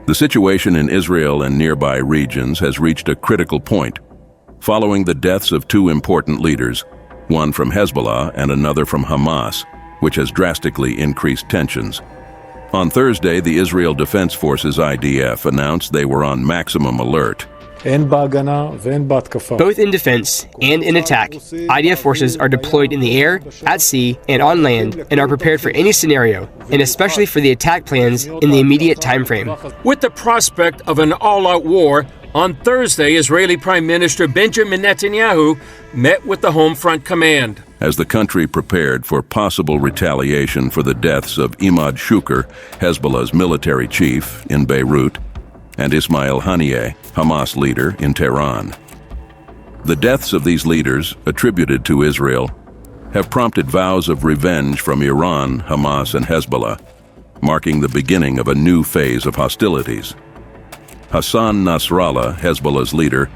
The situation in Israel and nearby regions has reached a critical point, following the deaths of two important leaders, one from Hezbollah and another from Hamas, which has drastically increased tensions. On Thursday, the Israel Defense Forces IDF announced they were on maximum alert. Both in defense and in attack, IDF forces are deployed in the air, at sea, and on land, and are prepared for any scenario, and especially for the attack plans in the immediate time frame. With the prospect of an all-out war, on Thursday, Israeli Prime Minister Benjamin Netanyahu met with the Home Front Command. As the country prepared for possible retaliation for the deaths of Imad Shukr, Hezbollah's military chief, in Beirut, and Ismail Haniyeh, Hamas leader, in Tehran. The deaths of these leaders, attributed to Israel, have prompted vows of revenge from Iran, Hamas, and Hezbollah, marking the beginning of a new phase of hostilities. Hassan Nasrallah, Hezbollah's leader,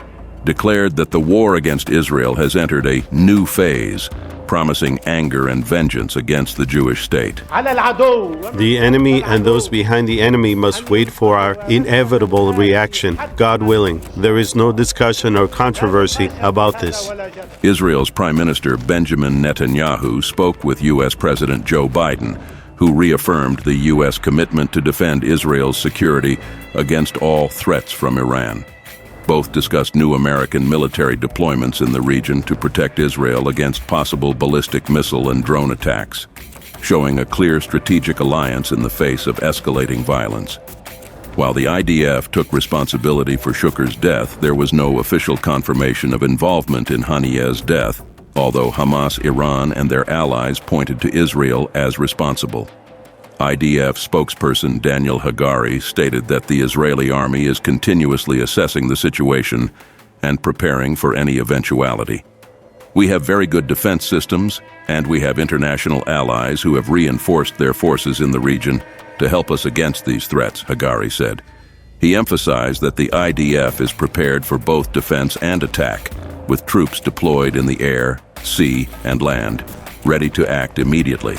declared that the war against Israel has entered a new phase, promising anger and vengeance against the Jewish state. The enemy and those behind the enemy must wait for our inevitable reaction, God willing. There is no discussion or controversy about this. Israel's Prime Minister Benjamin Netanyahu spoke with U.S. President Joe Biden, who reaffirmed the U.S. commitment to defend Israel's security against all threats from Iran. Both discussed new American military deployments in the region to protect Israel against possible ballistic missile and drone attacks, showing a clear strategic alliance in the face of escalating violence. While the IDF took responsibility for Shukr's death, there was no official confirmation of involvement in Haniyeh's death, although Hamas, Iran, and their allies pointed to Israel as responsible. IDF spokesperson Daniel Hagari stated that the Israeli army is continuously assessing the situation and preparing for any eventuality. We have very good defense systems, and we have international allies who have reinforced their forces in the region to help us against these threats, Hagari said. He emphasized that the IDF is prepared for both defense and attack, with troops deployed in the air, sea, and land, ready to act immediately.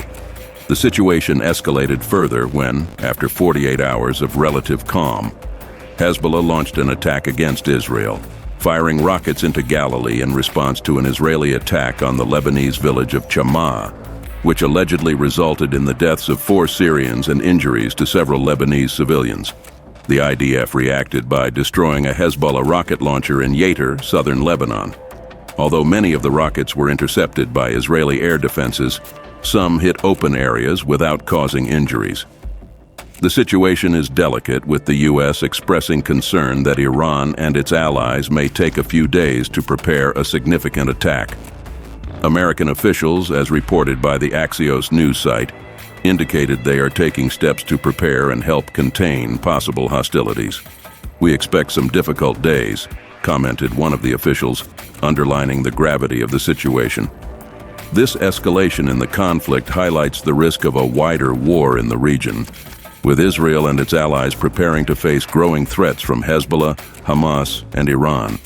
The situation escalated further when, after 48 hours of relative calm, Hezbollah launched an attack against Israel, firing rockets into Galilee in response to an Israeli attack on the Lebanese village of Chamah, which allegedly resulted in the deaths of 4 Syrians and injuries to several Lebanese civilians. The IDF reacted by destroying a Hezbollah rocket launcher in Yatir, southern Lebanon. Although many of the rockets were intercepted by Israeli air defenses, some hit open areas without causing injuries. The situation is delicate, with the U.S. expressing concern that Iran and its allies may take a few days to prepare a significant attack. American officials, as reported by the Axios news site, indicated they are taking steps to prepare and help contain possible hostilities. "We expect some difficult days," commented one of the officials, underlining the gravity of the situation. This escalation in the conflict highlights the risk of a wider war in the region, with Israel and its allies preparing to face growing threats from Hezbollah, Hamas, and Iran.